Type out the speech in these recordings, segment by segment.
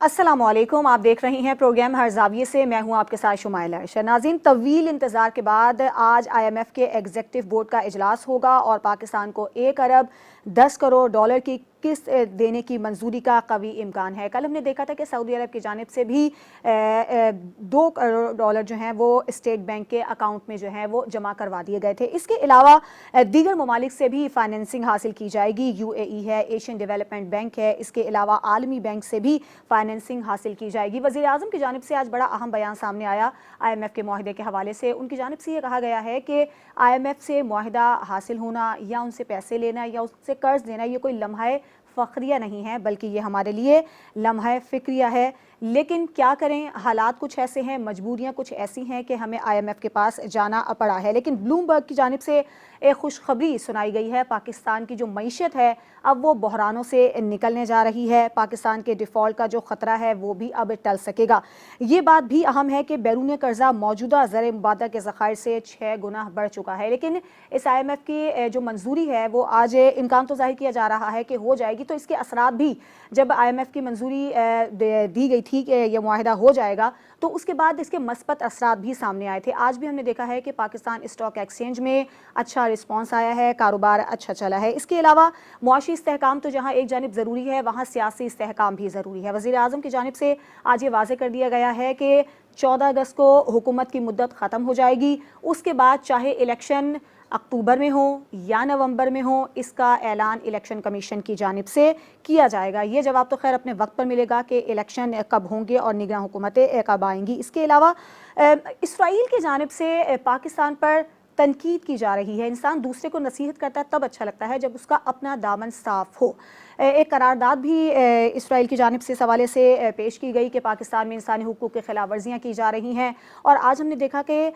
अस्सलामुअलैकुम, आप देख रही हैं प्रोग्राम हर जाविये से। मैं हूं आपके साथ शुमाइला अर्शद। नाज़रीन, तवील इंतज़ार के बाद आज IMF के एग्जीक्यूटिव बोर्ड का इजलास होगा और पाकिस्तान को 1 अरब 10 करोड़ डॉलर की किस्त देने की मंजूरी का कवी इम्कान है। कल हमने देखा था कि सऊदी अरब की जानिब से भी 2 करोड़ डॉलर जो हैं वो स्टेट बैंक के अकाउंट में जो है वो जमा करवा दिए गए थे। इसके अलावा दीगर ममालिक से भी फाइनेंसिंग हासिल की जाएगी। UAE है, एशियन डेवलपमेंट बैंक है, इसके अलावा आलमी बैंक से भी फाइनेंसिंग हासिल की जाएगी। वज़ीर आज़म की जानिब से आज बड़ा अहम बयान सामने आया IMF के मुआहदे के हवाले से। उनकी जानिब से ये कहा गया है कि IMF से मुआहदा हासिल होना या उनसे पैसे लेना या उससे कर्ज देना ये कोई लम्हा फ़ख्रिया नहीं है, बल्कि ये हमारे लिए लम्हा फ़िक्रिया है। लेकिन क्या करें, हालात कुछ ऐसे हैं, मजबूरियां कुछ ऐसी हैं कि हमें IMF के पास जाना पड़ा है। लेकिन ब्लूमबर्ग की जानिब से एक खुशखबरी सुनाई गई है। पाकिस्तान की जो मईशत है अब वो बहरानों से निकलने जा रही है। पाकिस्तान के डिफ़ॉल्ट का जो ख़तरा है वो भी अब टल सकेगा। ये बात भी अहम है कि बैरून कर्जा मौजूदा ज़र मुबादला के ज़खायर से 6 गुना बढ़ चुका है। लेकिन इस IMF की जो मंजूरी है वो आज इम्कान तो जाहिर किया जा रहा है कि हो जाएगी, तो इसके असरात भी जब IMF की मंजूरी दी गई थी कि यह मुआहिदा हो जाएगा तो उसके बाद इसके मस्बत असरात भी सामने आए थे। आज भी हमने देखा है कि पाकिस्तान स्टॉक एक्सचेंज में अच्छा रिस्पॉन्स आया है, कारोबार अच्छा चला है। इसके अलावा मुआशी इस्तेहकाम तो जहाँ एक जानिब ज़रूरी है वहाँ सियासी इस्तेहकाम भी ज़रूरी है। वज़ीर आज़म की जानिब से आज ये वाज़े कर दिया गया है कि 14 अगस्त को हुकूमत की मुद्दत ख़त्म हो जाएगी। उसके बाद चाहे इलेक्शन अक्टूबर में हो या नवंबर में हो, इसका ऐलान इलेक्शन कमीशन की जानिब से किया जाएगा। ये जवाब तो खैर अपने वक्त पर मिलेगा कि इलेक्शन कब होंगे और निगरान हुकूमतें कब आएंगी। इसके अलावा इसराइल की जानिब से पाकिस्तान पर तनकीद की जा रही है। इंसान दूसरे को नसीहत करता है तब अच्छा लगता है जब उसका अपना दामन साफ हो। एक करारदाद भी इसराइल की जानिब से इस हवाले से पेश की गई कि पाकिस्तान में इंसानी हुकूक की खिलाफ वर्जियाँ की जा रही हैं और आज हमने देखा कि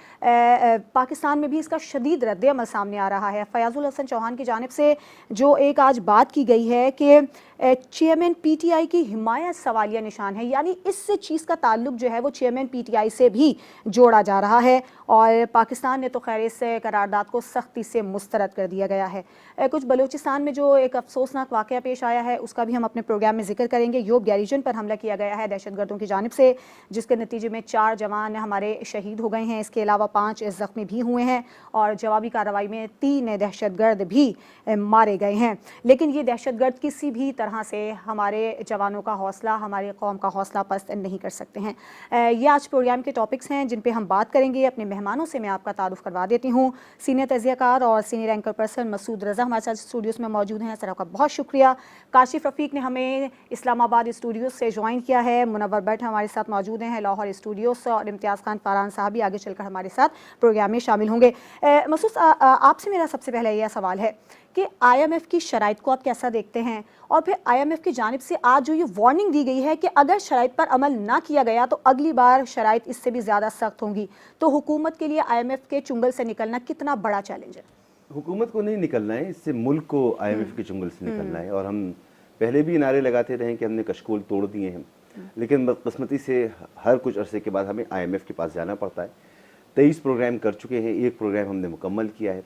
पाकिस्तान में भी इसका शदीद रद्द-ए-अमल सामने आ रहा है। फयाजुल हसन चौहान की जानिब से जो एक आज बात की गई है कि चेयरमैन PTI की हिमायत सवालिया निशान है, यानी इस चीज़ का ताल्लुक जो है वो चेयरमैन PTI से भी जोड़ा जा रहा है और पाकिस्तान ने तो खैर इस करारदाद को सख्ती से मुस्तरद कर दिया गया है। कुछ बलूचिस्तान में जो एक अफसोसनाक वाक़या पेश आया है उसका भी हम अपने प्रोग्राम में जिक्र करेंगे। योब गैरिजन पर हमला किया गया है दहशतगर्दों की जानिब से, जिसके नतीजे में 4 जवान हमारे शहीद हो गए हैं। इसके अलावा 5 ज़ख्मी भी हुए हैं और जवाबी कार्रवाई में 3 दहशतगर्द भी मारे गए हैं। लेकिन ये दहशतगर्द किसी भी तरह से हमारे जवानों का हौसला, हमारी कौम का हौसला पस्त नहीं कर सकते हैं। ये आज प्रोग्राम के टॉपिक्स हैं जिन पे हम बात करेंगे। अपने मेहमानों से मैं आपका तारुफ करवा देती हूँ। सीनियर तज़ियाकार और सीनियर एंकर पर्सन मसूद रज़ा हमारे साथ स्टूडियोज़ में मौजूद हैं। सर आपका बहुत शुक्रिया। काशिफ रफ़ीक ने हमें इस्लामाबाद स्टूडियो से ज्वाइन किया है। मुनव्वर भट्ट हमारे साथ मौजूद हैं लाहौर स्टूडियो से और इम्तियाज़ खान फ़रहान साहब भी आगे चलकर हमारे साथ प्रोग्राम में शामिल होंगे। मसूद, आपसे मेरा सबसे पहला यह सवाल है कि IMF की शराइत को आप कैसा देखते हैं और फिर IMF की जानिब से आज जो ये वार्निंग दी गई है कि अगर शराइत पर अमल ना किया गया तो अगली बार शराइत इससे भी ज़्यादा सख्त होंगी, तो हुकूमत के लिए IMF के चुंगल से निकलना कितना बड़ा चैलेंज है? हुकूमत को नहीं निकलना है, इससे मुल्क को IMF के चुंगल से निकलना है। और हम पहले भी नारे लगाते रहे कि हमने कशकोल तोड़ दिए हैं, लेकिन बदकिस्मती से हर कुछ अरसे के बाद हमें IMF के पास जाना पड़ता है। 23 प्रोग्राम कर चुके हैं, 1 प्रोग्राम हमने मुकम्मल किया है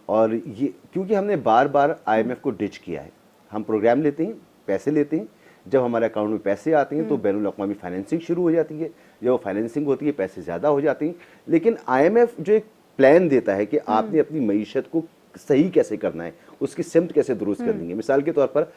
और ये क्योंकि हमने बार बार IMF को डिच किया है। हम प्रोग्राम लेते हैं, पैसे लेते हैं, जब हमारे अकाउंट में पैसे आते हैं तो बैनुल अक़वामी फाइनेंसिंग शुरू हो जाती है। जब वो फाइनेंसिंग होती है पैसे ज़्यादा हो जाते हैं। लेकिन IMF जो एक प्लान देता है कि आपने अपनी मईशत को सही कैसे करना है, उसकी सिमत कैसे दुरुस्त करनी है। मिसाल के तौर पर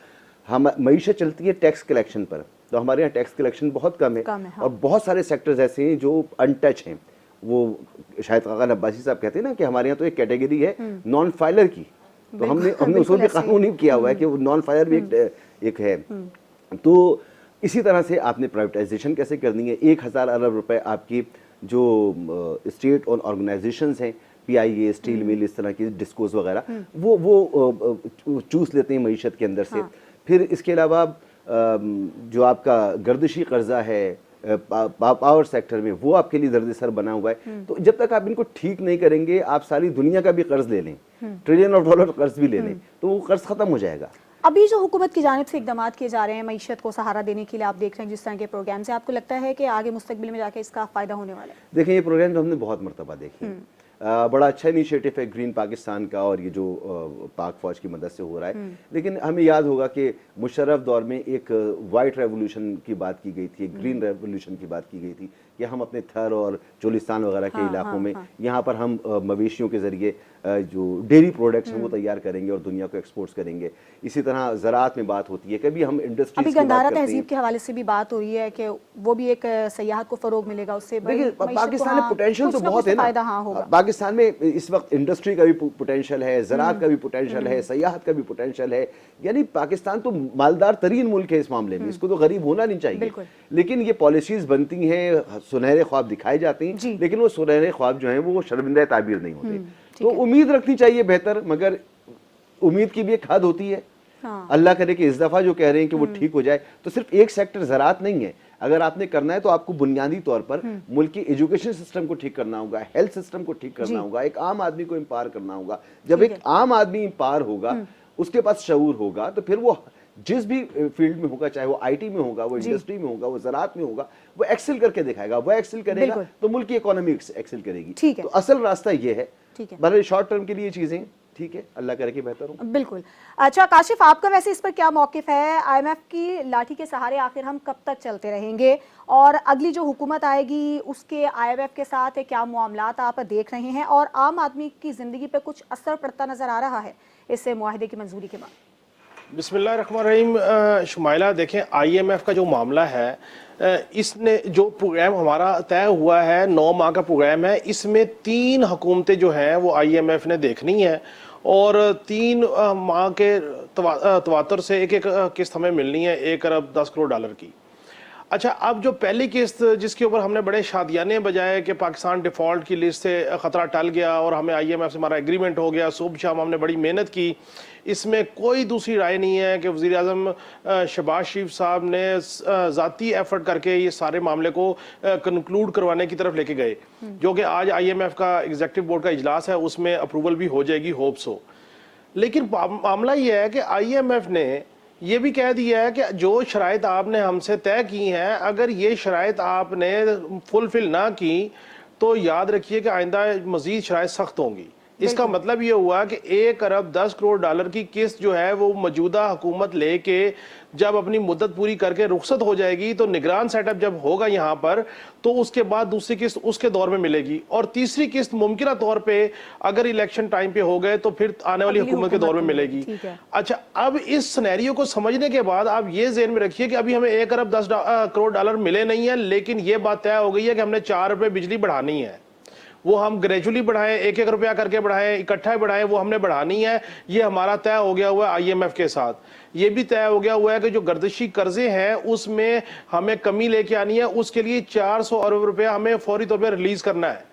हम मईशत चलती है टैक्स कलेक्शन पर, तो हमारे यहाँ टैक्स कलेक्शन बहुत कम है, हाँ। और बहुत सारे सेक्टर्स ऐसे हैं जो अनटच हैं। वो शायद काका अब्बासी साहब कहते हैं ना कि हमारे यहाँ तो एक कैटेगरी है नॉन फाइलर की, तो हमने उसको भी कानून नहीं किया हुआ है कि वो नॉन फाइलर भी एक है। तो इसी तरह से आपने प्राइवेटाइजेशन कैसे करनी है। 1000 अरब रुपए आपकी जो स्टेट और ऑर्गेनाइजेशंस हैं, PIA, स्टील मिल, इस तरह की डिस्कोस वगैरह, वो चूस लेते हैं मईशत के अंदर से। फिर इसके अलावा जो आपका गर्दिशी कर्जा है पावर सेक्टर में, वो आपके लिए दर्द सर बना हुआ है। तो जब तक आप इनको ठीक नहीं करेंगे, आप सारी दुनिया का भी कर्ज ले लें, ट्रिलियन ऑफ डॉलर कर्ज भी ले लें, तो वो कर्ज खत्म हो जाएगा। अभी जो हुकूमत की जानिब से इकदाम किए जा रहे हैं मईशत को सहारा देने के लिए, आप देख रहे हैं जिस तरह के प्रोग्राम से, आपको लगता है कि आगे मुस्तकबिल में जाके इसका फ़ायदा होने वाला है? देखिए, ये प्रोग्राम तो हमने बहुत मरतबा देखे, बड़ा अच्छा इनिशिएटिव है ग्रीन पाकिस्तान का, और ये जो पाक फौज की मदद से हो रहा है। लेकिन हमें याद होगा कि मुशर्रफ दौर में एक वाइट रेवोल्यूशन की बात की गई थी, ग्रीन रेवोल्यूशन की बात की गई थी कि हम अपने थर और चोलिस्तान वगैरह के इलाकों में यहाँ पर हम मवेशियों के जरिए जो डेयरी प्रोडक्ट्स हैं वो तैयार करेंगे और दुनिया को एक्सपोर्ट्स करेंगे। इसी तरह ज़राअत में बात होती है, कभी हम इंडस्ट्रीज अभी गंधारा तहजीब के हवाले से भी बात हो रही है कि वो भी एक सयाहत को फरोग मिलेगा उससे। देखिए पाकिस्तान में पोटेंशियल तो बहुत है ना, पाकिस्तान में इस वक्त इंडस्ट्री का भी पोटेंशियल है, ज़राअत का भी पोटेंशियल है, सयाहत का भी पोटेंशियल है। यानी पाकिस्तान तो मालदार तरीन मुल्क है इस मामले में, इसको तो गरीब होना नहीं चाहिए। लेकिन ये पॉलिसीज बनती हैं, सुनहरे ख्वाब दिखाए जाते हैं, लेकिन वो सुनहरे ख्वाब जो हैं वो शर्मिंदा ताबीर नहीं होते। तो उम्मीद रखनी चाहिए बेहतर, मगर उम्मीद की भी एक हद होती है। अल्लाह करे कि इस दफा जो कह रहे हैं कि वो ठीक हो जाए, तो सिर्फ एक सेक्टर ज़राअत नहीं है। अगर आपने करना है तो आपको बुनियादी तौर पर मुल्क की एजुकेशन सिस्टम को ठीक करना होगा, हेल्थ सिस्टम को ठीक करना होगा, एक आम आदमी को एम्पावर करना होगा। जब एक आम आदमी एम्पावर होगा, उसके पास शऊर होगा, तो फिर वो जिस भी फील्ड में होगा, चाहे वो आईटी में होगा, वो इंडस्ट्री में होगा, वो ज़राअत में होगा, वो एक्सेल करके दिखाएगा। वो एक्सेल करेगा तो मुल्क की इकोनॉमी एक्सेल करेगी। तो असल रास्ता ये है। बड़े शॉर्ट टर्म के लिए चीजें ठीक है, अल्लाह करे कि बेहतर हो। बिल्कुल। अच्छा काशिफ, आपका वैसे इस पर क्या मौकिफ है? आईएमएफ की लाठी के सहारे आखिर हम कब तक चलते रहेंगे, और अगली जो हुकूमत आएगी उसके आईएमएफ के साथ क्या मामलात आप देख रहे हैं, और आम आदमी की जिंदगी पे कुछ असर पड़ता नजर आ रहा है इससे मुआहदे की मंजूरी के बाद? बिस्मिल्लाहिर्रहमानिर्रहीम। शुमाइला, देखें आईएमएफ का जो मामला है, इसने जो प्रोग्राम हमारा तय हुआ है 9 माह का प्रोग्राम है, इसमें 3 हुकूमतें जो हैं वो आईएमएफ ने देखनी है, और 3 माह के तवातर से एक किस्त हमें मिलनी है 1 अरब 10 करोड़ डॉलर की। अच्छा, अब जो पहली किस्त जिसके ऊपर हमने बड़े शादियाने बजाए कि पाकिस्तान डिफ़ॉल्ट की लिस्ट से ख़तरा टल गया और हमें आईएमएफ से हमारा एग्रीमेंट हो गया, सुबह शाम हमने बड़ी मेहनत की, इसमें कोई दूसरी राय नहीं है कि वज़ीर आज़म शहबाज शरीफ साहब ने ज़ाती एफर्ट करके ये सारे मामले को कंक्लूड करवाने की तरफ लेके गए, जो कि आज आईएमएफ का एग्जीक्यूटिव बोर्ड का इजलास है, उसमें अप्रूवल भी हो जाएगी, होप सो। लेकिन मामला ये है कि आईएमएफ ने ये भी कह दिया है कि जो शराइत आपने हमसे तय की हैं, अगर ये शराइत आपने फुलफिल ना की तो याद रखिए कि आइंदा मजीद शराइत सख्त होंगी। इसका मतलब ये हुआ कि 1 अरब 10 करोड़ डॉलर की किस्त जो है वो मौजूदा हुकूमत लेके जब अपनी मुद्दत पूरी करके रुखसत हो जाएगी, तो निगरान सेटअप जब होगा यहाँ पर, तो उसके बाद दूसरी किस्त उसके दौर में मिलेगी, और तीसरी किस्त मुमकिन तौर पे अगर इलेक्शन टाइम पे हो गए तो फिर आने वाली हुकूमत के दौर में मिलेगी। अच्छा, अब इस सिनेरियो को समझने के बाद आप ये ज़हन में रखिए कि अभी हमें 1 अरब 10 करोड़ डॉलर मिले नहीं है, लेकिन ये बात तय हो गई है कि हमने 4 रुपये बिजली बढ़ानी है। वो हम ग्रेजुअली बढ़ाएं, 1-1 रुपया करके बढ़ाएं, इकट्ठा बढ़ाएं, वो हमने बढ़ानी है। ये हमारा तय हो गया हुआ है आईएमएफ के साथ। ये भी तय हो गया हुआ है कि जो गर्दिशी कर्जे हैं उसमें हमें कमी लेके आनी है, उसके लिए 400 अरब रुपया हमें फौरी तौर पर रिलीज करना है।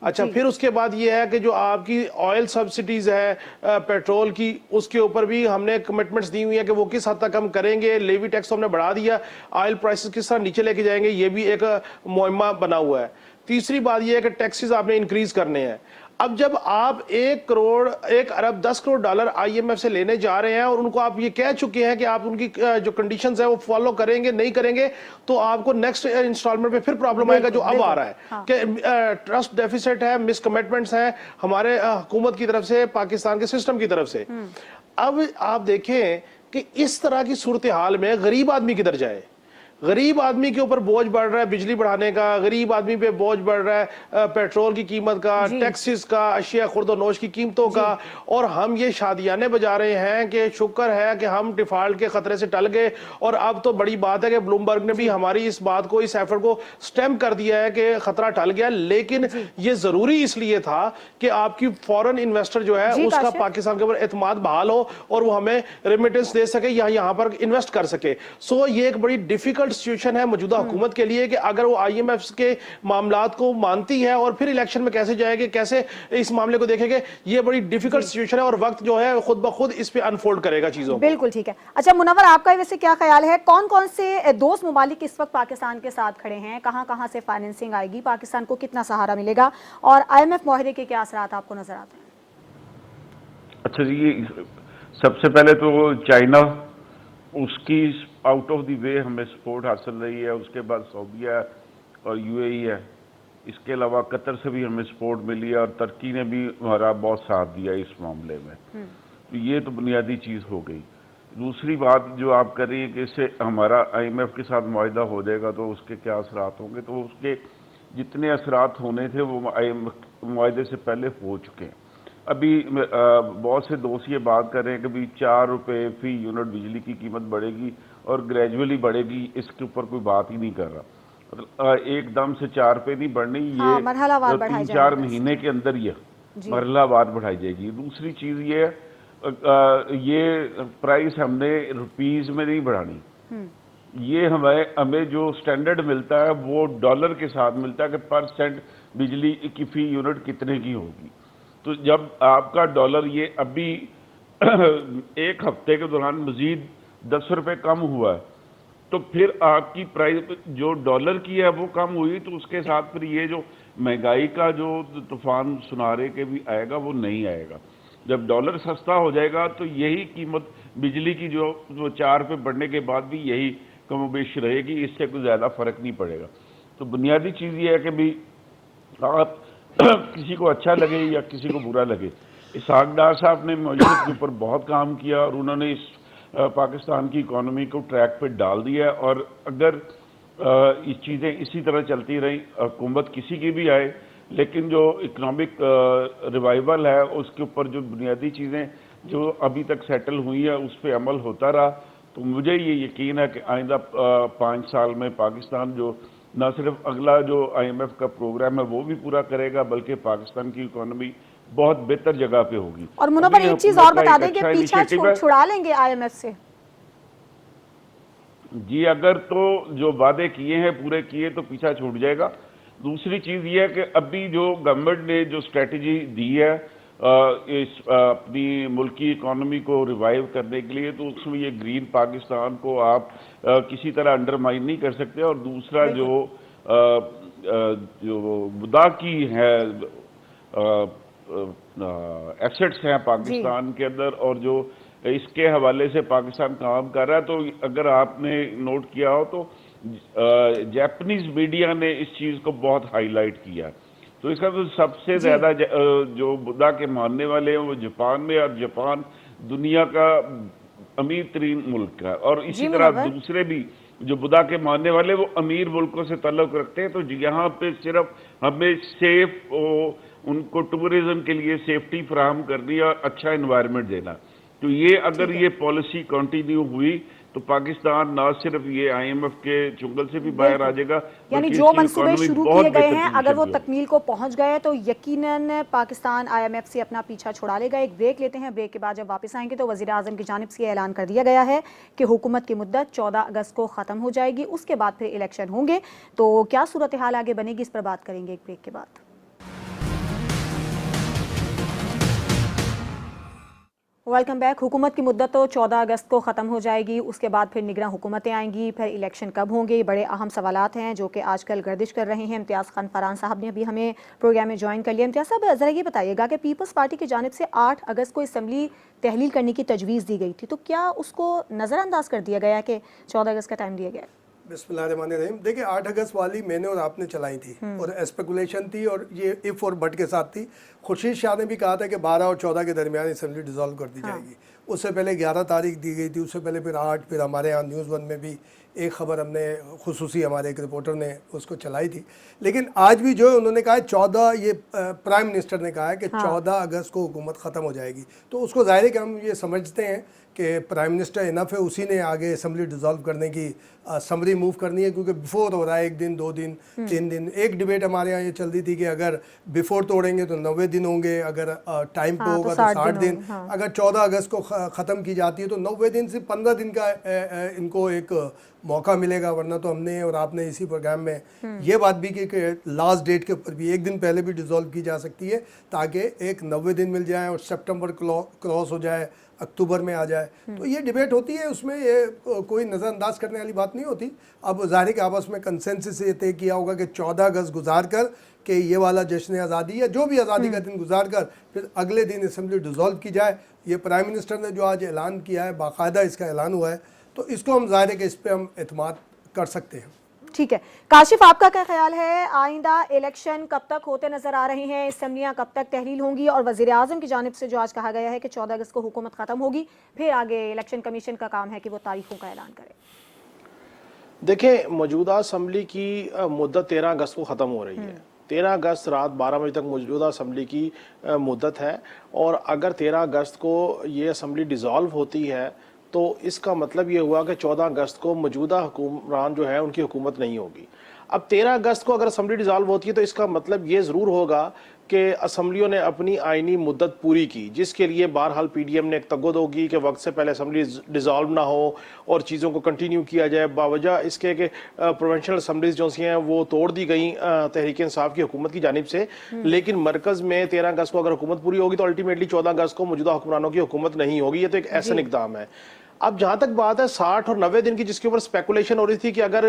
अच्छा, फिर उसके बाद ये है कि जो आपकी ऑयल सब्सिडीज है पेट्रोल की, उसके ऊपर भी हमने कमिटमेंट्स दी हुई है कि वो किस हद तक हम करेंगे। लेवी टैक्स तो हमने बढ़ा दिया, ऑयल प्राइसेस किस तरह नीचे लेके जाएंगे, ये भी एक मुहिम्मा बना हुआ है। तीसरी बात यह है कि टैक्सेस आपने इंक्रीज करने हैं। अब जब आप 1 अरब 10 करोड़ डॉलर आईएमएफ से लेने जा रहे हैं और उनको आप ये कह चुके हैं कि आप उनकी जो कंडीशंस है वो फॉलो करेंगे, नहीं करेंगे तो आपको नेक्स्ट इंस्टॉलमेंट पे फिर प्रॉब्लम आएगा, जो अब आ रहा है कि ट्रस्ट डेफिसिट है, मिसकमिटमेंट्स हैं हमारे हुकूमत की तरफ से, पाकिस्तान के सिस्टम की तरफ से। अब आप देखें कि इस तरह की सूरत हाल में गरीब आदमी किधर जाए? गरीब आदमी के ऊपर बोझ बढ़ रहा है बिजली बढ़ाने का, गरीब आदमी पे बोझ बढ़ रहा है पेट्रोल की कीमत का, टैक्सेस का, अशिया खुर्द-व-नोश की कीमतों का, और हम ये शादियाने बजा रहे हैं कि शुक्र है कि हम डिफॉल्ट के खतरे से टल गए। और अब तो बड़ी बात है कि ब्लूमबर्ग ने भी हमारी इस बात को, इस एफर्ट को स्टेम कर दिया है कि खतरा टल गया। लेकिन ये जरूरी इसलिए था कि आपकी फॉरेन इन्वेस्टर जो है उसका पाकिस्तान के ऊपर एतमाद बहाल हो और वो हमें रेमिटेंस दे सके या यहाँ पर इन्वेस्ट कर सके। सो ये एक बड़ी डिफिकल्ट सिचुएशन है मौजूदा हुकूमत के लिए कि अगर वो आईएमएफ के मामलात को मानती है और फिर इलेक्शन में कैसे जाएगी, कैसे इस मामले को देखेंगे, ये बड़ी डिफिकल्ट सिचुएशन है और वक्त जो है खुद ब खुद इस पे अनफोल्ड करेगा चीजों को। बिल्कुल ठीक है। अच्छा मुनव्वर, आपका वैसे क्या ख्याल है, कौन कौन से दोस्त मुमालिक इस वक्त पाकिस्तान के साथ खड़े हैं, कहां कहां से फाइनेंसिंग आएगी, पाकिस्तान को कितना सहारा मिलेगा, और आईएमएफ मुआहदे के क्या असरात आपको नजर आते हैं? अच्छा जी, सबसे पहले तो चाइना, उसकी आउट ऑफ द वे हमें सपोर्ट हासिल रही है। उसके बाद सऊदीया और यूएई है। इसके अलावा कतर से भी हमें सपोर्ट मिली है और तुर्की ने भी हमारा बहुत साथ दिया इस मामले में। तो ये तो बुनियादी चीज़ हो गई। दूसरी बात जो आप कर रही है कि इससे हमारा IMF के साथ मुआहिदा हो जाएगा तो उसके क्या असरात होंगे, तो उसके जितने असरात होने थे वो IMF मुआहिदे से पहले हो चुके हैं। अभी बहुत से दोस्त ये बात कर रहे हैं कि भाई 4 रुपये फी यूनिट बिजली की कीमत बढ़ेगी और ग्रेजुअली बढ़ेगी, इसके ऊपर कोई बात ही नहीं कर रहा। मतलब एकदम से 4 रुपये नहीं बढ़नी, ये मरहलावार बढ़ाई 3-4 महीने के अंदर ये मरहलावार बढ़ाई जाएगी। दूसरी चीज़ ये है, ये प्राइस हमने रुपीस में नहीं बढ़ानी, ये हमें जो स्टैंडर्ड मिलता है वो डॉलर के साथ मिलता है कि % बिजली की फी यूनिट कितने की होगी। तो जब आपका डॉलर ये अभी एक हफ्ते के दौरान मजीद 10 रुपये कम हुआ है, तो फिर आपकी प्राइस जो डॉलर की है वो कम हुई, तो उसके साथ फिर ये जो महंगाई का जो तूफान सुनारे के भी आएगा वो नहीं आएगा। जब डॉलर सस्ता हो जाएगा तो यही कीमत बिजली की जो 4 रुपये बढ़ने के बाद भी यही कमोबेश रहेगी, इससे कोई ज़्यादा फर्क नहीं पड़ेगा। तो बुनियादी चीज़ ये है कि भाई आप किसी को अच्छा लगे या किसी को बुरा लगे, इसहाक डार साहब ने मईशत के ऊपर बहुत काम किया और उन्होंने इस पाकिस्तान की इकॉनमी को ट्रैक पे डाल दिया है। और अगर ये चीज़ें इसी तरह चलती रही, हुकूमत किसी की भी आए, लेकिन जो इकनॉमिक रिवाइवल है उसके ऊपर जो बुनियादी चीज़ें जो अभी तक सेटल हुई है उस पर अमल होता रहा, तो मुझे ये यकीन है कि आइंदा 5 साल में पाकिस्तान जो न सिर्फ अगला जो IMF का प्रोग्राम है वो भी पूरा करेगा, बल्कि पाकिस्तान की इकोनॉमी बहुत बेहतर जगह पे होगी। और मुनव्वर एक चीज और बता दें कि पीछा छुड़ा लेंगे IMF से? जी, अगर तो जो वादे किए हैं पूरे किए तो पीछा छूट जाएगा। दूसरी चीज़ ये है कि अभी जो गवर्नमेंट ने जो स्ट्रेटजी दी है इस अपनी मुल्की इकोनॉमी को रिवाइव करने के लिए, तो उसमें ये ग्रीन पाकिस्तान को आप किसी तरह अंडरमाइन नहीं कर सकते। और दूसरा जो मुद्दा की है एसेट्स हैं पाकिस्तान के अंदर और जो इसके हवाले से पाकिस्तान काम कर रहा है, तो अगर आपने नोट किया हो तो जापानीज मीडिया ने इस चीज़ को बहुत हाईलाइट किया। तो इसका तो सबसे ज़्यादा जो बुद्धा के मानने वाले हैं वो जापान में, और जापान दुनिया का अमीर तरीन मुल्क है। और इसी तरह दूसरे भी जो बुद्धा के मानने वाले वो अमीर मुल्कों से ताल्लुक़ रखते हैं। तो यहाँ पे सिर्फ हमें सेफ उनको टूरिज्म के लिए सेफ्टी फराहम करनी और अच्छा इन्वायरमेंट देना। तो ये अगर ये पॉलिसी कंटिन्यू हुई तो पाकिस्तान ना सिर्फ ये IMF के चुंगल से भी बाहर आ जाएगा, यानी जो मंसूबे शुरू किए गए हैं अगर वो तकमील को पहुंच गए तो यकीनन पाकिस्तान IMF से अपना पीछा छुड़ा लेगा। एक ब्रेक लेते हैं, ब्रेक के बाद जब वापस आएंगे तो वज़ीर आज़म की जानिब से ऐलान कर दिया गया है कि हुकूमत की मुद्दत 14 अगस्त को ख़त्म हो जाएगी, उसके बाद फिर इलेक्शन होंगे। तो क्या सूरत हाल आगे बनेगी, इस पर बात करेंगे एक ब्रेक के बाद। Welcome back. हुकूमत की मुद्दत तो 14 अगस्त को ख़त्म हो जाएगी, उसके बाद फिर निगरान हुकूमतें आएंगी, फिर इलेक्शन कब होंगे, ये बड़े अहम सवालात हैं जो कि आजकल गर्दिश कर रहे हैं। इम्तियाज़ खान फरहान साहब ने अभी हमें प्रोग्राम में ज्वाइन कर लिया। इम्तियाज़ साहब ज़रा ये बताइएगा कि पीपल्स पार्टी की जानिब से 8 अगस्त को असम्बली तहलील करने की तजवीज़ दी गई थी, तो क्या उसको नज़रअंदाज कर दिया गया कि 14 अगस्त का टाइम दिया गया? बिस्मिल्लाहिर्रहमानिर्रहीम। देखिए 8 अगस्त वाली मैंने और आपने चलाई थी और स्पेकुलेशन थी और ये इफ़ और बट के साथ थी। खुर्शीद शाह ने भी कहा था कि 12 और 14 के दरमियान असेंबली डिसॉल्व कर दी जाएगी। उससे पहले 11 तारीख दी गई थी, उससे पहले फिर 8, फिर हमारे यहाँ न्यूज़ 1 में भी एक ख़बर हमने खुसूसी हमारे एक रिपोर्टर ने उसको चलाई थी। लेकिन आज भी जो है उन्होंने कहा है 14, ये प्राइम मिनिस्टर ने कहा है कि 14 अगस्त को हुकूमत ख़त्म हो जाएगी। तो उसको ज़ाहिर है कि हम ये समझते हैं कि प्राइम मिनिस्टर इनफ है, उसी ने आगे असम्बली डिसॉल्व करने की समरी मूव करनी है, क्योंकि बिफोर हो रहा है 1 दिन 2 दिन 3 दिन। एक डिबेट हमारे यहाँ ये चल रही थी कि अगर बिफोर तोड़ेंगे तो 90 दिन होंगे, अगर टाइम पे होगा तो 60 दिन। अगर 14 अगस्त को ख़त्म की जाती है तो 90 दिन से 15 दिन का इनको एक मौका मिलेगा। वरना तो हमने और आपने इसी प्रोग्राम में ये बात भी की कि लास्ट डेट के ऊपर भी 1 दिन पहले भी डिसॉल्व की जा सकती है, ताकि एक 90 दिन मिल जाए और सितंबर क्रॉस हो जाए, अक्टूबर में आ जाए। तो ये डिबेट होती है, उसमें ये कोई नज़रअंदाज करने वाली बात नहीं होती। अब ज़ाहिर के आपस में कंसेंसस ये तय किया होगा कि 14 अगस्त गुजार कर कि ये वाला जश्न आज़ादी या जो भी आज़ादी का दिन गुजार कर फिर अगले दिन असेंबली डिसॉल्व की जाए। ये प्राइम मिनिस्टर ने जो आज ऐलान किया है, बाकायदा इसका ऐलान हुआ है, तो इसको हम ज़ाहिर है कि इस पर हम एतमाद कर सकते हैं। ठीक है, काशिफ आपका क्या ख्याल है, आइंदा इलेक्शन कब तक होते नजर आ रहे हैं, असम्बलियां कब तक तहलील होंगी, और वजीर आजम की जानिब से जो आज कहा गया है कि 14 अगस्त को हुकूमत खत्म होगी, फिर आगे इलेक्शन कमीशन का काम है कि वो तारीखों का ऐलान करे। देखिए, मौजूदा असम्बली की मुद्दत 13 अगस्त को ख़त्म हो रही है। 13 अगस्त रात 12 बजे तक मौजूदा असम्बली की मुद्दत है, और अगर 13 अगस्त को ये असम्बली डिज़ोल्व होती है तो इसका मतलब ये हुआ कि 14 अगस्त को मौजूदा हुक्मरान जो है उनकी हुकूमत नहीं होगी। अब 13 अगस्त को अगर असम्बली डिज़ोल्व होती है तो इसका मतलब ये ज़रूर होगा कि असम्बलियों ने अपनी आइनी मुद्दत पूरी की, जिसके लिए बहरहाल पीडीएम ने एक तगद होगी कि वक्त से पहले असम्बली डिज़ोल्व ना हो और चीज़ों को कंटिन्यू किया जाए, बावजह इसके कि प्रोविंशियल असम्बलीज जो सी हैं वो तोड़ दी गई तहरीक इंसाफ की हुकूमत की जानिब से। लेकिन मरकज़ में 13 अगस्त को अगर हुकूमत पूरी होगी तो अल्टीमेटली 14 अगस्त को मौजूदा हुक्मरानों की हुकूमत नहीं होगी। ये तो एक ऐसा इक़दाम है। अब जहां तक बात है 60 और 90 दिन की, जिसके ऊपर स्पेकुलेशन हो रही थी कि अगर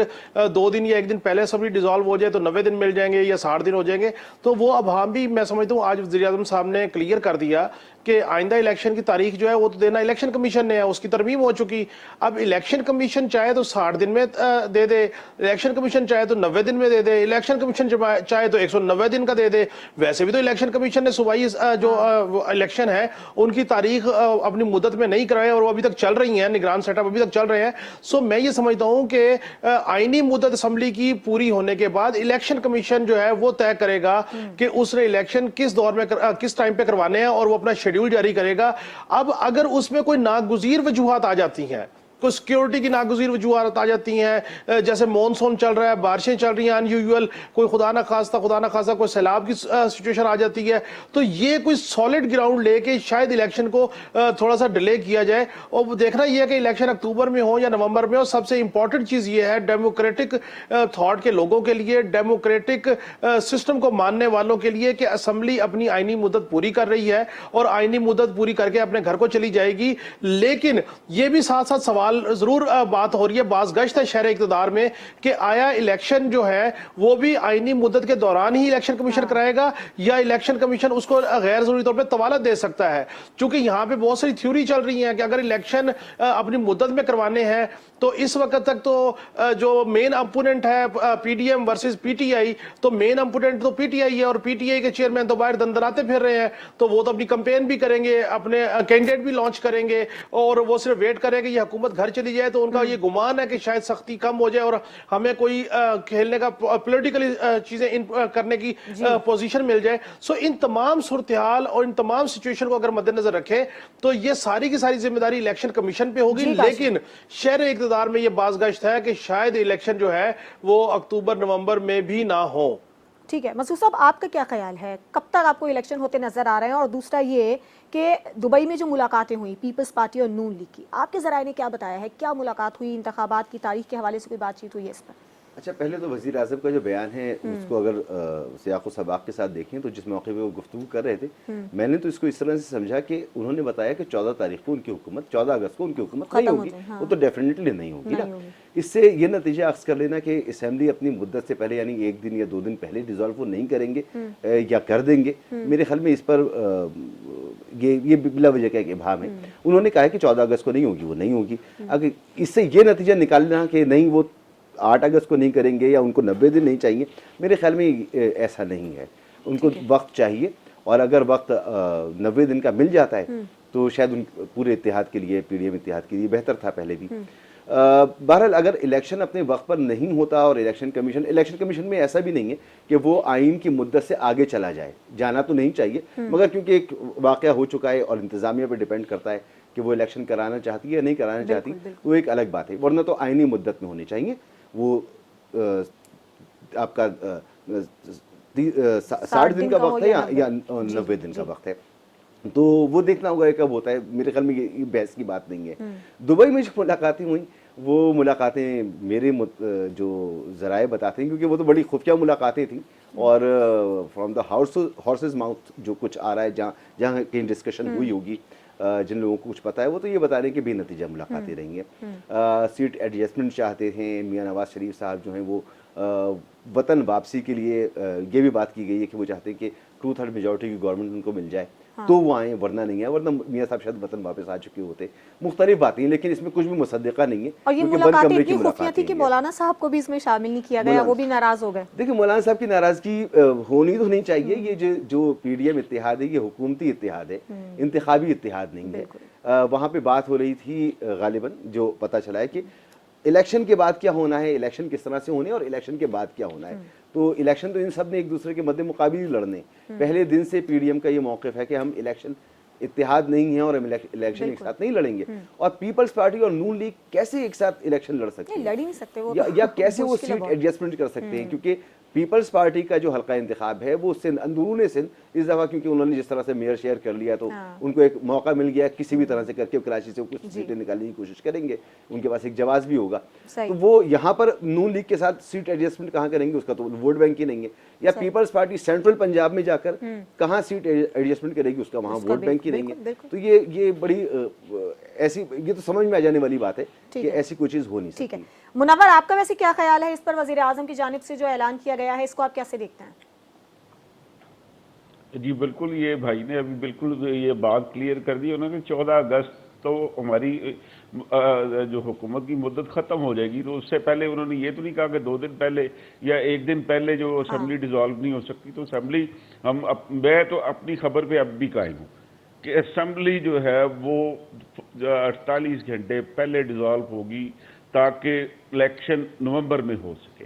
2 दिन या 1 दिन पहले असम्बली डिसॉल्व हो जाए तो 90 दिन मिल जाएंगे या 60 दिन हो जाएंगे, तो वो अब हम भी, मैं समझता हूँ आज वज़ीर आज़म साहब ने क्लियर कर दिया कि आइंदा इलेक्शन की तारीख जो है वो तो देना इलेक्शन कमीशन ने है, उसकी तरमीम हो चुकी। अब इलेक्शन कमीशन चाहे तो 60 दिन में दे दे, इलेक्शन कमीशन चाहे तो 90 दिन में दे दे, इलेक्शन कमीशन चाहे तो 190 दिन का दे दे। वैसे भी तो इलेक्शन कमीशन ने सूबाई जो इलेक्शन है उनकी तारीख अपनी मुद्दत में नहीं कराए और वो अभी तक चल रही है, निगरान सेटअप अभी तक चल रहे हैं। सो मैं ये समझता हूँ कि आईनी मुद्दत असम्बली की पूरी होने के बाद इलेक्शन कमीशन जो है वो तय करेगा कि उसने इलेक्शन किस दौर में किस टाइम पे करवाने हैं और वो अपना शेड्यूल जारी करेगा। अब अगर उसमें कोई नागुज़ीर वजूहात आ जाती हैं, कोई सिक्योरिटी की नागुज़ीर वजूहात आ जाती हैं, जैसे मॉनसून चल रहा है, बारिशें चल रही हैं अनयूजुअल, कोई खुदा ना खास्ता कोई सैलाब की सिचुएशन आ जाती है, तो ये कोई सॉलिड ग्राउंड लेके शायद इलेक्शन को थोड़ा सा डिले किया जाए। और देखना यह है कि इलेक्शन अक्टूबर में हो या नवंबर में हो, सबसे इंपॉर्टेंट चीज़ ये है डेमोक्रेटिक थॉट के लोगों के लिए, डेमोक्रेटिक सिस्टम को मानने वालों के लिए, कि असम्बली अपनी आईनी मुद्दत पूरी कर रही है और आईनी मुद्दत पूरी करके अपने घर को चली जाएगी। लेकिन यह भी साथ साथ सवाल जरूर बात हो रही है, बाज़गश्त है शहर इक़्तिदार में कि आया इलेक्शन जो है वो भी आईनी मुद्दत के दौरान ही इलेक्शन कमीशन कराएगा या इलेक्शन कमीशन उसको गैर जरूरी तौर पे तवालत दे सकता है। क्योंकि यहां पे बहुत सारी थ्योरी चल रही है कि अगर इलेक्शन अपनी मुद्दत में करवाने हैं तो इस वक्त तक तो जो मेन अपोनेंट है पीडीएम वर्सेस पीटीआई, तो मेन अपोनेंट तो पीटीआई है और पीटीआई के चेयरमैन तो बाहर दंदनाते फिर रहे हैं, तो वो तो अपनी कैंपेन भी करेंगे, अपने कैंडिडेट भी लॉन्च करेंगे और वो सिर्फ वेट करेंगे ये हुकूमत घर चली जाए। तो उनका ये गुमान है कि शायद सख्ती कम हो जाए और हमें कोई खेलने का पॉलिटिकली चीजें करने की पोजीशन मिल जाए। सो इन तमाम सूरत हाल और इन तमाम सिचुएशन को अगर मद्देनजर रखें तो ये सारी की सारी जिम्मेदारी इलेक्शन कमीशन पे होगी। लेकिन शहर इक़्तिदार में ये बाज़गश्त है कि शायद इलेक्शन जो है वो अक्टूबर नवंबर में भी ना हो। ठीक है, मसूद साहब आपका क्या ख्याल है, कब तक आपको इलेक्शन होते नजर आ रहे हैं? और दूसरा ये कि दुबई में जो मुलाकातें हुई पीपल्स पार्टी और नून लीग की, आपके ज़राए ने क्या बताया है, क्या मुलाकात हुई, इंतखाबात की तारीख के हवाले से कोई बातचीत हुई है इस पर? अच्छा, पहले तो वज़ीर आज़म का जो बयान है उसको अगर सियाक़ो सबाक़ के साथ देखें तो जिस मौके पे वो गुफ्तगू कर रहे थे, मैंने तो इसको इस तरह से समझा कि उन्होंने बताया कि 14 तारीख को उनकी हुकूमत, 14 अगस्त को उनकी हुकूमत नहीं होगी। हाँ। वो तो डेफिनेटली नहीं होगी ना। इससे ये नतीजा अक्स कर लेना कि असम्बली अपनी मुद्दत से पहले यानी 1 दिन या 2 दिन पहले डिज़ोल्व वो नहीं करेंगे या कर देंगे, मेरे ख्याल में इस पर ये बिला वजह का एक इबाहम है। उन्होंने कहा कि 14 अगस्त को नहीं होगी, वो नहीं होगी। अगर इससे ये नतीजा निकालना कि नहीं वो 8 अगस्त को नहीं करेंगे या उनको 90 दिन नहीं चाहिए, मेरे ख्याल में ऐसा नहीं है। उनको वक्त चाहिए और अगर वक्त 90 दिन का मिल जाता है तो शायद उन पूरे इत्तेहाद के लिए, पीडीएम इत्तेहाद के लिए बेहतर था पहले भी। बहरहाल अगर इलेक्शन अपने वक्त पर नहीं होता और इलेक्शन कमीशन में ऐसा भी नहीं है कि वो आइन की मुद्दत से आगे चला जाए, जाना तो नहीं चाहिए, मगर क्योंकि एक वाक़या हो चुका है और इंतज़ामिया पर डिपेंड करता है कि वो इलेक्शन कराना चाहती है या नहीं कराना चाहती, वो एक अलग बात है। वरना तो आइनी मुद्दत में होनी चाहिए। वो आपका 60 दिन का वक्त है या 90 दिन का वक्त है, तो वो देखना होगा कब होता है। मेरे ख्याल में ये बहस की बात नहीं है। दुबई में जो मुलाकातें हुई वो मुलाकातें मेरे जो ज़राए बताते हैं, क्योंकि वो तो बड़ी खुफिया मुलाकातें थी और फ्रॉम द हॉर्सेस माउथ जो कुछ आ रहा है, जहाँ कहीं डिस्कशन हुई होगी, जिन लोगों को कुछ पता है वो तो ये बता रहे हैं कि बेनतीजा मुलाकातें रही हैं। सीट एडजस्टमेंट चाहते हैं मियां नवाज शरीफ साहब जो हैं वो वतन वापसी के लिए ये भी बात की गई है कि वो चाहते हैं कि 2/3 मेजॉरिटी की गवर्नमेंट उनको मिल जाए तो वो आए, वरना नहीं है, वरना मियाँ साहब शायद वतन वापस आ चुके होते। मुख्तलिफ बातें हैं, लेकिन इसमें कुछ भी मुसद्दिका नहीं है। और ये क्योंकि बंद मुलाकातें कमरे की इतनी खुफिया मुलाकातें थी कि हैं। मौलाना साहब को भी इसमें शामिल नहीं किया गया, वो भी नाराज हो गए। देखिए, मौलाना साहब की नाराजगी होनी तो नहीं चाहिए। ये जो पीडीएम इत्तेहाद है, ये हुकूमती इत्तेहाद है, इंतखाबी इत्तेहाद नहीं है। वहाँ पे बात हो रही थी गालिबन, जो पता चला है कि इलेक्शन के बाद क्या होना है, इलेक्शन किस तरह से होने और इलेक्शन के बाद क्या होना है। तो इलेक्शन तो इन सब ने एक दूसरे के मध्य मुकाबले लड़ने। पहले दिन से पीडीएम का ये मौक़िफ़ है कि हम इलेक्शन इत्तेहाद नहीं है और हम इलेक्शन एक साथ नहीं लड़ेंगे। और पीपल्स पार्टी और नून लीग कैसे एक साथ इलेक्शन लड़ सकते हैं? लड़ ही नहीं सकते वो, या कैसे वो मुश्किल है सीट बहुत। एडजस्टमेंट कर सकते हैं? क्योंकि पीपल्स पार्टी का जो हल्का इंतखाब है वो सिंध, अंदरूनी सिंध इस दफ़ा, क्योंकि उन्होंने जिस तरह से मेयर शेयर कर लिया तो उनको एक मौका मिल गया किसी भी तरह से करके कराची से कुछ सीटें निकालने की कोशिश करेंगे, उनके पास एक जवाब भी होगा। तो वो यहाँ पर नून लीग के साथ सीट एडजस्टमेंट कहाँ करेंगे, उसका तो वोट बैंक ही नहीं है। या पीपल्स पार्टी सेंट्रल पंजाब में जाकर कहाँ सीट एडजस्टमेंट करेगी, उसका वहाँ वोट बैंक ही नहीं है। तो ये बड़ी ऐसी, ये तो समझ में आ जाने वाली बात है कि ऐसी कोई चीज़ हो नहीं सकती। ठीक है मुनव्वर, आपका वैसे क्या ख्याल है इस पर? वजीर आजम की जानिब से जो ऐलान किया गया है, इसको आप कैसे देखते हैं? जी बिल्कुल, ये भाई ने अभी बिल्कुल ये बात क्लियर कर दी उन्होंने। 14 अगस्त तो हमारी जो हुकूमत की मुद्दत ख़त्म हो जाएगी, तो उससे पहले उन्होंने ये तो नहीं कहा कि 2 दिन पहले या 1 दिन पहले जो असेंबली डिज़ोल्व नहीं हो सकती। तो असेंबली मैं तो अपनी खबर पे अब भी कायम हूँ कि असेंबली जो है वो 48 घंटे पहले डिज़ोल्व होगी ताकि इलेक्शन नवंबर में हो सके।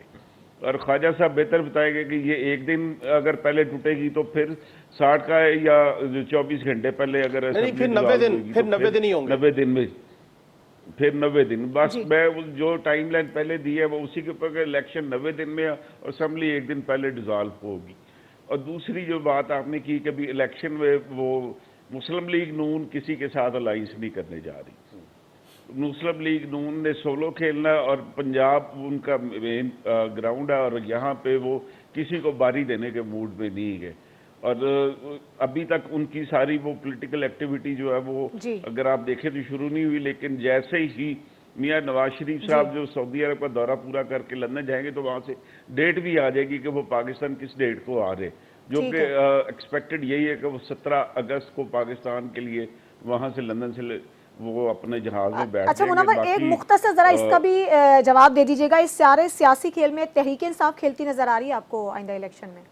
और ख्वाजा साहब बेहतर बताएंगे कि ये 1 दिन अगर पहले टूटेगी तो फिर 60 का या 24 घंटे पहले अगर नहीं, फिर 90 दिन, फिर 90 दिन ही होंगे। 90 दिन में फिर 90 दिन बस। मैं जो टाइम लाइन पहले दी है वो उसी के ऊपर, इलेक्शन 90 दिन में और असेंबली 1 दिन पहले डिज़ोल्व होगी। और दूसरी जो बात आपने की कि अभी इलेक्शन में वो मुस्लिम लीग नून किसी के साथ अलाइंस नहीं करने जा रही। मुस्लिम लीग नून ने सोलो खेलना और पंजाब उनका मेन ग्राउंड है और यहाँ पे वो किसी को बारी देने के मूड में नहीं है। और अभी तक उनकी सारी वो पॉलिटिकल एक्टिविटी जो है वो अगर आप देखें तो शुरू नहीं हुई, लेकिन जैसे ही मियाँ नवाज शरीफ साहब जो सऊदी अरब का दौरा पूरा करके लंदन जाएंगे तो वहाँ से डेट भी आ जाएगी कि वो पाकिस्तान किस डेट को आ रहे, जो कि एक्सपेक्टेड यही है कि वो 17 अगस्त को पाकिस्तान के लिए वहाँ से लंदन से वो अपने जहाज में बैठ। अच्छा मुनव्वर, एक मुख्तसर जरा इसका भी जवाब दे दीजिएगा, इस सारे सियासी खेल में तहरीक इंसाफ खेलती नजर आ रही है आपको आइंदा इलेक्शन में?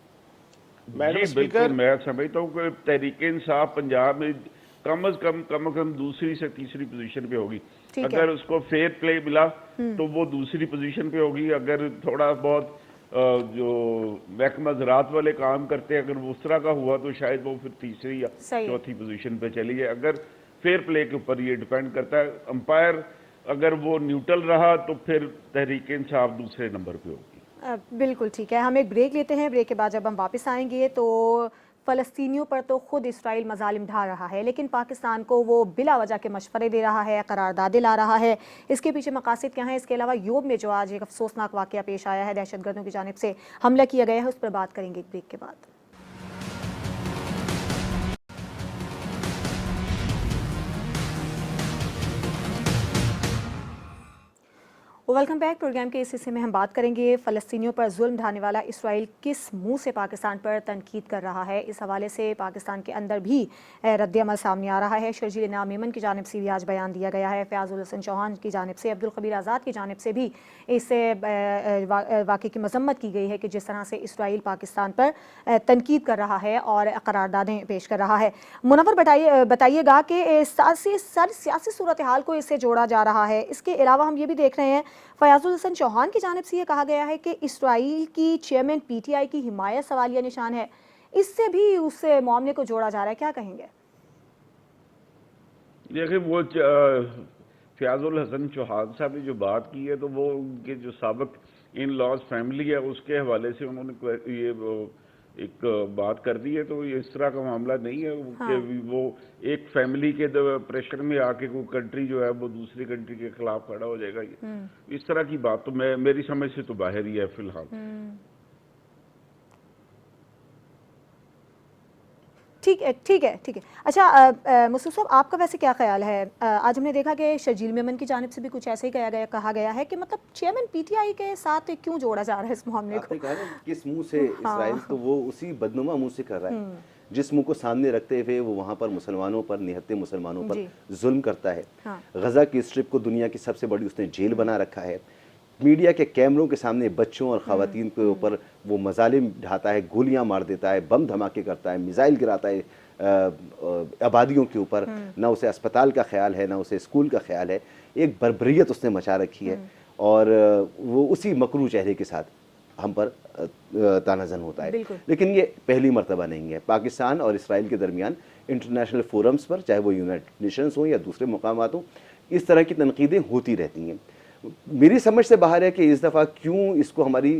जी बिल्कुल, मैं समझता हूँ कि तहरीक इंसाफ पंजाब में कम अज कम दूसरी से तीसरी पोजीशन पे होगी। अगर उसको फेयर प्ले मिला तो वो दूसरी पोजीशन पे होगी। अगर थोड़ा बहुत जो महकमा ज़राअत वाले काम करते हैं अगर वो उस तरह का हुआ तो शायद वो फिर तीसरी या चौथी पोजीशन पे चली जाए। अगर फेयर प्ले के ऊपर ये डिपेंड करता है। अंपायर अगर वो न्यूट्रल रहा तो फिर तहरीक इंसाफ दूसरे नंबर पे होगी। बिल्कुल ठीक है, हम एक ब्रेक लेते हैं। ब्रेक के बाद जब हम वापस आएंगे तो फ़लस्तीनियों पर तो खुद इसराइल मज़ालिम ढा रहा है, लेकिन पाकिस्तान को वो बिला वजह के मशवरे दे रहा है, करारदादें ला रहा है। इसके पीछे मकासद क्या हैं? इसके अलावा यूब में जो आज एक अफसोसनाक वाक़या पेश आया है, दहशतगर्दों की जानिब से हमला किया गया है, उस पर बात करेंगे एक ब्रेक के बाद। Welcome back. प्रोग्राम के इस हिस्से में हम बात करेंगे फ़लस्तीनियों पर जुल्म ढाने वाला इसराइल किस मुंह से पाकिस्तान पर तनकीद कर रहा है। इस हवाले से पाकिस्तान के अंदर भी रद्द-ए-अमल सामने आ रहा है। शर्जील इनाम मेमन की जानिब से भी आज बयान दिया गया है, फ़याज़ुल हसन चौहान की जानिब से, अब्दुल ख़बीर आज़ाद की जानिब से भी इस वाक़े की मज़म्मत की गई है कि जिस तरह से इसराइल पाकिस्तान पर तनकीद कर रहा है और करारदादें पेश कर रहा है। मुनव्वर बताइएगा कि सारी सियासी सूरत हाल को इससे जोड़ा जा रहा है। इसके अलावा हम ये भी देख रहे हैं फ़याज़ुल हसन चौहान की जानिब से ये कहा गया है कि इसराइल की चेयरमैन पीटीआई की हिमायत सवालिया निशान है, इससे भी उस मामले को जोड़ा जा रहा है, क्या कहेंगे? देखिए, वो फ़याज़ुल हसन चौहान साहब ने जो बात की है तो वो उनके जो साबिक इन लॉज फैमिली है उसके हवाले से उन्होंने ये एक बात कर दी है। तो ये इस तरह का मामला नहीं है कि वो एक फैमिली के प्रेशर में आके कोई कंट्री जो है वो दूसरी कंट्री के खिलाफ खड़ा हो जाएगा। इस तरह की बात तो मेरी समझ से तो बाहर ही है फिलहाल। ठीक है। अच्छा मसूद साहब, आपका वैसे क्या ख्याल है? आज हमने देखा कि शर्जील मेमन की जानिब से भी कुछ ऐसे ही कहा गया है कि मतलब चेयरमैन पीटीआई के साथ क्यों जोड़ा जा रहा है इस मामले को? किस मुंह से इसराइल, तो वो उसी बदनुमा मुंह से कर रहा है। जिस मुंह को सामने रखते हुए वो वहाँ पर मुसलमानों पर, निहत्थे मुसलमानों पर जुल्म करता है। गजा की स्ट्रिप को दुनिया की सबसे बड़ी उसने जेल बना रखा है। मीडिया के कैमरों के सामने बच्चों और ख़वातीन के ऊपर वो मजालिम ढाता है, गोलियां मार देता है, बम धमाके करता है, मिसाइल गिराता है आबादियों के ऊपर। ना उसे अस्पताल का ख्याल है, ना उसे स्कूल का ख्याल है। एक बर्बरियत उसने मचा रखी है और वो उसी मकरू चेहरे के साथ हम पर तानाजन होता है। लेकिन ये पहली मर्तबा नहीं है। पाकिस्तान और इसराइल के दरमियान इंटरनेशनल फोरम्स पर, चाहे वो यूनाइटेड नेशंस हों या दूसरे मकामात हों, इस तरह की तनकीदें होती रहती हैं। मेरी समझ से बाहर है कि इस दफ़ा क्यों इसको हमारी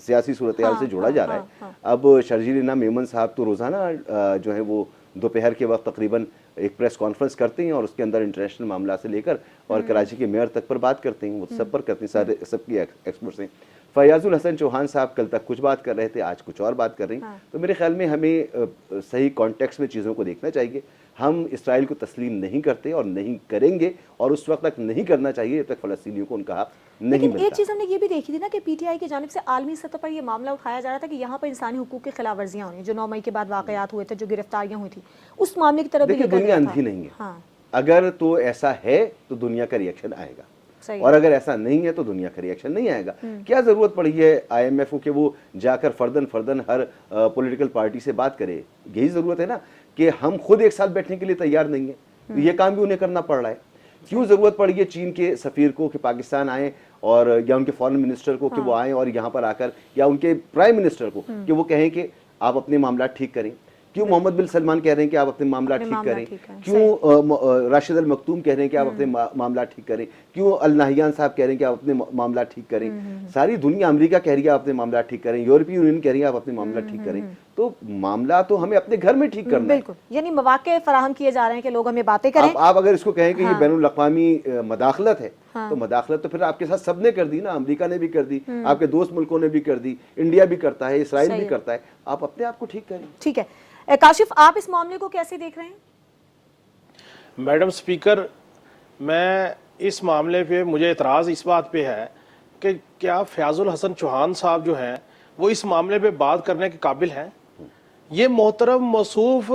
सियासी सूरत हाल से जोड़ा जा रहा है। अब शर्जील इनाम मेमन साहब तो रोज़ाना जो है वो दोपहर के वक्त तकरीबन एक प्रेस कॉन्फ्रेंस करते हैं और उसके अंदर इंटरनेशनल मामला से लेकर और कराची के मेयर तक पर बात करते हैं। वो सब पर करते हैं, सारे सबकी एक्सपर्ट्स हैं। फयाजुल हसन चौहान साहब कल तक कुछ बात कर रहे थे, आज कुछ और बात कर रहे हैं। तो मेरे ख्याल में हमें सही कॉन्टेक्स्ट में चीज़ों को देखना चाहिए। हम इसराइल को तस्लीम नहीं करते और नहीं करेंगे और उस वक्त तक नहीं करना चाहिए जब तक फ़लस्तीनियों को उनका हक नहीं मिलता। एक चीज़ हमने ये भी देखी थी ना कि पीटीआई की जानिब से आलमी सतह पर यह मामला उठाया जा रहा था कि यहाँ पर इंसानी हुकूक की खिलाफ वर्जियाँ हुई, जो 9 मई के बाद वाक़यात हुए थे, जो गिरफ्तारियाँ हुई थी, उस मामले की तरफ देखिए दुनिया अंधी नहीं है। अगर तो ऐसा है तो दुनिया का रिएक्शन आएगा और अगर ऐसा नहीं है तो दुनिया का रिएक्शन नहीं आएगा। क्या जरूरत पड़ी है IMF को कि वो जाकर फर्दन हर पॉलिटिकल पार्टी से बात करे? यही जरूरत है ना कि हम खुद एक साथ बैठने के लिए तैयार नहीं है, तो ये काम भी उन्हें करना पड़ रहा है। क्यों जरूरत पड़ी है चीन के सफीर को कि पाकिस्तान आए और या उनके फॉरेन मिनिस्टर को कि वो आए और यहाँ पर आकर, या उनके प्राइम मिनिस्टर को कि वो कहें कि आप अपने मामला ठीक करें? क्यों मोहम्मद बिन सलमान कह रहे हैं कि आप अपने मामला ठीक करें? क्यों राशिद अल मखतूम कह रहे हैं कि आप अपने मामला ठीक करें? क्यों अल नाहियान साहब कह रहे हैं कि आप अपने मामला ठीक करें? सारी दुनिया, अमेरिका कह रही है आप अपने मामला ठीक करें, यूरोपीय यूनियन कह रही है आप अपने मामला ठीक करें। तो मामला तो हमें अपने घर में ठीक करना है। बिल्कुल, यानी मौके फराहम किए जा रहे हैं कि लोग हमें बातें करें। आप अगर इसको कहें कि ये बैनुल अक़वामी मदाखलत है, तो मदाखलत तो फिर आपके साथ सबने कर दी ना। अमेरिका ने भी कर दी, आपके दोस्त मुल्कों ने भी कर दी, इंडिया भी करता है, इसराइल भी करता है। आप अपने आप को ठीक करें। ठीक है काशिफ, आप इस मामले को कैसे देख रहे हैं? मैडम स्पीकर, मैं इस मामले पे मुझे एतराज़ इस बात पे है कि क्या फयाजुल हसन चौहान साहब जो हैं वो इस मामले पे बात करने के काबिल हैं? ये मोहतरम मौसूफ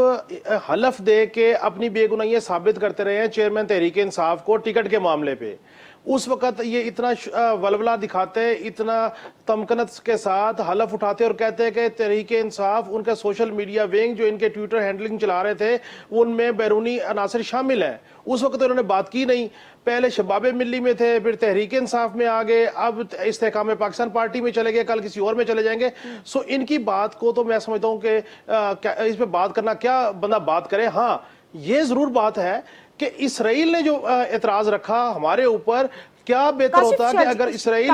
हलफ दे के अपनी बेगुनाही साबित करते रहे हैं चेयरमैन तहरीक इंसाफ को टिकट के मामले पे। उस वक्त ये इतना वलवला दिखाते, इतना तमकनत के साथ हलफ उठाते और कहते हैं कि तहरीक इंसाफ, उनका सोशल मीडिया विंग जो इनके ट्विटर हैंडलिंग चला रहे थे, उनमें बैरूनी अनासर शामिल हैं। उस वक्त उन्होंने बात की नहीं। पहले शबाब मिल्ली में थे, फिर तहरीक इंसाफ में आ गए, अब इस्तेहकाम पाकिस्तान पार्टी में चले गए, कल किसी और में चले जाएंगे। सो इनकी बात को तो मैं समझता हूँ कि इस पर बात करना, क्या बंदा बात करे। हाँ, ये जरूर बात है कि इसराइल ने जो एतराज रखा हमारे ऊपर, क्या बेहतर होता कि अगर इसराइल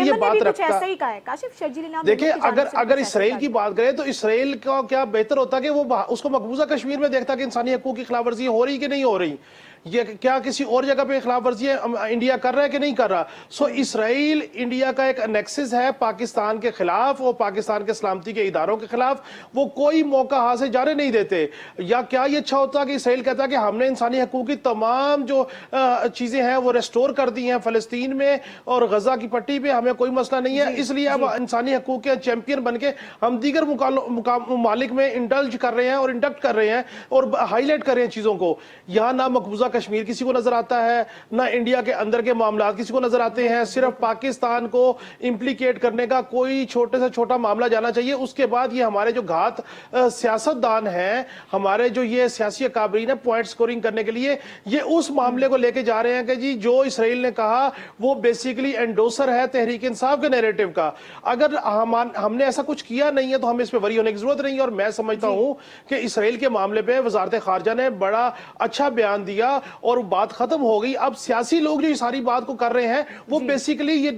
ये बात रखता। देखिए, अगर इसराइल की बात करें तो इसराइल का क्या बेहतर होता कि वो उसको मकबूजा कश्मीर में देखता कि इंसानी हकूक की खिलाफ वर्जी हो रही कि नहीं हो रही, ये क्या किसी और जगह पे खिलाफ वर्जी इंडिया कर रहा है कि नहीं कर रहा। सो इसराइल इंडिया का एक नेक्सस है पाकिस्तान के खिलाफ और पाकिस्तान के सलामती के इदारों के खिलाफ। वो कोई मौका हाथ से जाने नहीं देते। या क्या ये अच्छा होता कि इसराइल कहता कि हमने इंसानी हकूक की तमाम जो चीजें हैं वो रेस्टोर कर दी हैं फलस्तीन में और गजा की पट्टी पे, हमें कोई मसला नहीं है, इसलिए अब इंसानी हकूक के चैंपियन बन के हम दीगर ममालिक में इंडल्ज कर रहे हैं और इंडक्ट कर रहे हैं और हाईलाइट कर रहे हैं चीजों को। यहाँ ना मकबूजा कश्मीर किसी को नजर आता है, ना इंडिया के अंदर के मामला किसी को नजर आते हैं। सिर्फ पाकिस्तान को इंप्लीकेट करने का कोई छोटे से छोटा मामला जाना चाहिए। उसके बाद ये हमारे जो घात सियासतदान हैं, हमारे जो ये सियासी अकाबरीन है पॉइंट स्कोरिंग करने के लिए, ये उस मामले को लेके जा रहे हैं कि जी जो इसराइल ने कहा वो बेसिकली एंडोसर है तहरीक इंसाफ के नैरेटिव का। अगर हमने ऐसा कुछ किया नहीं है तो हमें इस पर वरी होने की जरूरत नहीं है। और मैं समझता हूं कि इसराइल के मामले पे वजारत खारजा ने बड़ा अच्छा बयान दिया और बात खत्म हो गई। अब सियासी लोग जो सारी बात को कर रहे हैं वो बेसिकली ये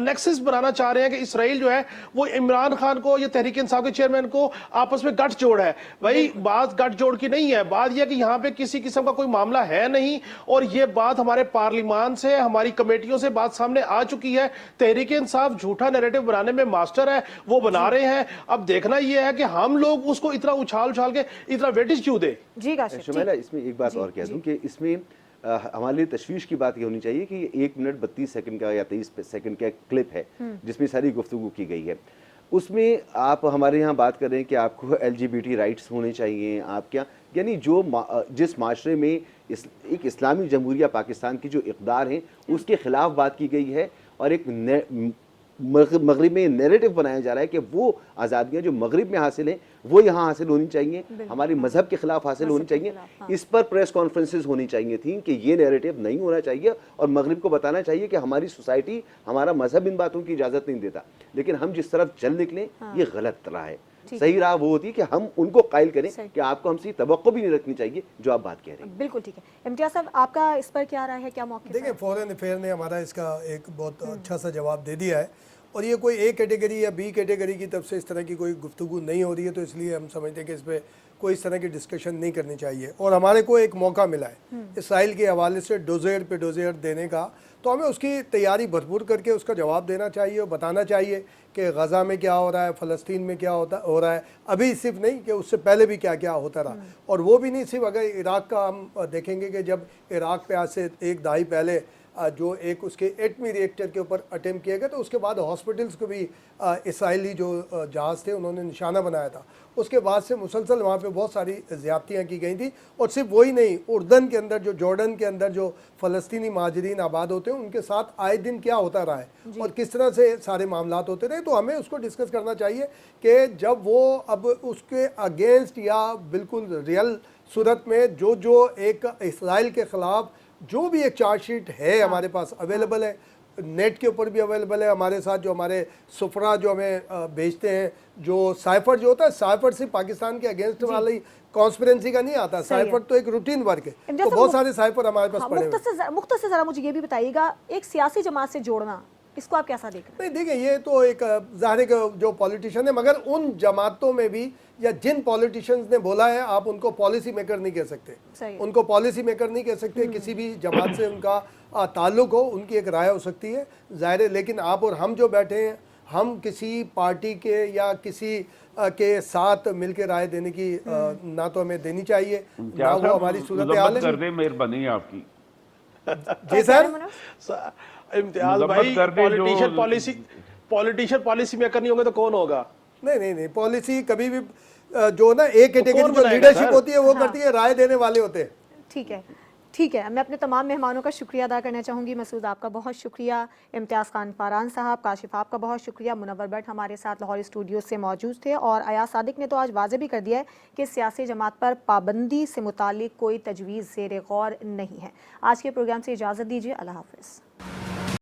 नेक्सस बनाना चाह रहे हैं कि इसराइल जो है वो इमरान खान को या तहरीक इंसाफ के चेयरमैन को आपस में गठजोड़ है। भाई बात गठजोड़ की नहीं है, बात यह कि यहाँ पे किसी किस्म का कोई मामला है नहीं। और ये बात हमारे पार्लिमान से, हमारी कमेटियों से बात सामने आ चुकी है। तहरीक इंसाफ झूठा नैरेटिव बनाने में मास्टर है, वो बना रहे हैं। अब देखना यह है कि हम लोग उसको इतना उछाल उछाल के इतना वेटेज क्यों दे। जी शुमैला, इसमें एक बात और कह दूं कि इसमें हमारे लिए तशवीश की बात ये होनी चाहिए कि 1 मिनट 32 सेकंड का या 23 सेकंड का क्लिप है जिसमें सारी गुफ्तगू की गई है। उसमें आप हमारे यहाँ बात कर रहे हैं कि आपको LGBT राइट्स होने चाहिए, आप क्या, यानी जिस माशरे में एक इस्लामी जमहूरिया पाकिस्तान की जो इक़दार हैं उसके ख़िलाफ़ बात की गई है, और एक मगरिब में नैरेटिव बनाया जा रहा है कि वो आज़ादियाँ जो मगरिब में हासिल हैं वो यहाँ हासिल होनी चाहिए, हमारे मज़हब के ख़िलाफ़ हासिल होनी चाहिए। इस पर प्रेस कॉन्फ्रेंसेस होनी चाहिए थी कि ये नैरेटिव नहीं होना चाहिए, और मगरिब को बताना चाहिए कि हमारी सोसाइटी, हमारा मज़हब इन बातों की इजाज़त नहीं देता, लेकिन हम जिस तरफ चल निकलें ये गलत राह है। सही राह वो होती है कि हम उनको कायल करें कि आपको हमसे तवक्को भी नहीं रखनी चाहिए जो आप बात कह रहे हैं। बिल्कुल ठीक है। इम्तियाज साहब, आपका इस पर क्या राय है, क्या मौके? देखिए, फॉरेन अफेयर ने हमारा इसका एक बहुत अच्छा सा जवाब दे दिया है, और ये कोई ए कैटेगरी या बी कैटेगरी की तरफ से इस तरह की कोई गुफ्तगू नहीं हो रही है, तो इसलिए हम समझते हैं कि इस पर कोई इस तरह की डिस्कशन नहीं करनी चाहिए। और हमारे को एक मौका मिला है इसराइल के हवाले से डोज़र पे डोज़र देने का, तो हमें उसकी तैयारी भरपूर करके उसका जवाब देना चाहिए और बताना चाहिए कि गज़ा में क्या हो रहा है, फ़लस्तीन में क्या हो रहा है, अभी सिर्फ नहीं कि उससे पहले भी क्या क्या होता रहा। और वो भी नहीं सिर्फ, अगर इराक़ का हम देखेंगे कि जब इराक़ पे आज से एक दहाई पहले जो एक उसके एटमी रिएक्टर के ऊपर अटेम्प्ट किया गया, तो उसके बाद हॉस्पिटल्स को भी इसराइली जो जहाज़ थे उन्होंने निशाना बनाया था। उसके बाद से मुसलसल वहाँ पे बहुत सारी ज़्यादतियाँ की गई थी, और सिर्फ वही नहीं, उर्दन के अंदर, जो जॉर्डन के अंदर जो फ़लस्तीनी महाजरीन आबाद होते हैं उनके साथ आए दिन क्या होता रहा है और किस तरह से सारे मामलात होते रहे। तो हमें उसको डिस्कस करना चाहिए कि जब वो अब उसके अगेंस्ट या बिल्कुल रियल सूरत में जो एक इसराइल के ख़िलाफ़ जो भी एक चार्जशीट है हमारे पास अवेलेबल है, नेट के ऊपर भी अवेलेबल है हमारे साथ, जो हमारे सुफरा जो हमें भेजते हैं, जो साइफर जो होता है, साइफर सिर्फ पाकिस्तान के अगेंस्ट वाली कॉन्स्पिरेंसी का नहीं आता, साइफर तो एक रूटीन वर्क है, तो बहुत सारे साइफर हमारे पास पड़े हुए। मुख्तसर ज़रा मुझे ये भी बताइएगा, एक सियासी जमात से जोड़ना, इसको आप कैसा देख रहे हैं? नहीं, देखिए, ये तो एक ज़ाहिर है जो पॉलिटिशियन है, मगर उन जमातों में भी या जिन पॉलिटिशियंस ने बोला है, आप उनको पॉलिसी मेकर नहीं कह सकते, उनको पॉलिसी मेकर नहीं कह सकते। किसी भी जमात से उनका ताल्लुक हो, उनकी एक राय हो सकती है, ज़ाहिर है, लेकिन आप और हम जो बैठे हैं, हम किसी पार्टी के या किसी के साथ मिलकर राय देने की ना तो हमें देनी चाहिए, ना वो हमारी सूरत हाल है। मेहरबानी आपकी। जी सर। इम्तियाज भाई, पॉलिटिशियन पॉलिसी मेकर नहीं होंगे तो कौन होगा? नहीं, पॉलिसी कभी भी जो ना एक कैटेगरी जो लीडरशिप होती है वो करती है, राय देने वाले होते हैं। ठीक है। मैं अपने तमाम मेहमानों का शुक्रिया अदा करना चाहूँगी। मसूद, आपका बहुत शुक्रिया। इम्तियाज़ खान फारान साहब, काशिफ, आपका बहुत शुक्रिया। मुनव्वर भट्ट हमारे साथ लाहौर स्टूडियो से मौजूद थे, और अयाज सादिक ने तो आज वाज़े भी कर दिया है कि सियासी जमात पर पाबंदी से मुतालिक कोई तजवीज़ ज़ेर गौर नहीं है। आज के प्रोग्राम से इजाज़त दीजिए। अल्लाह हाफ़िज़।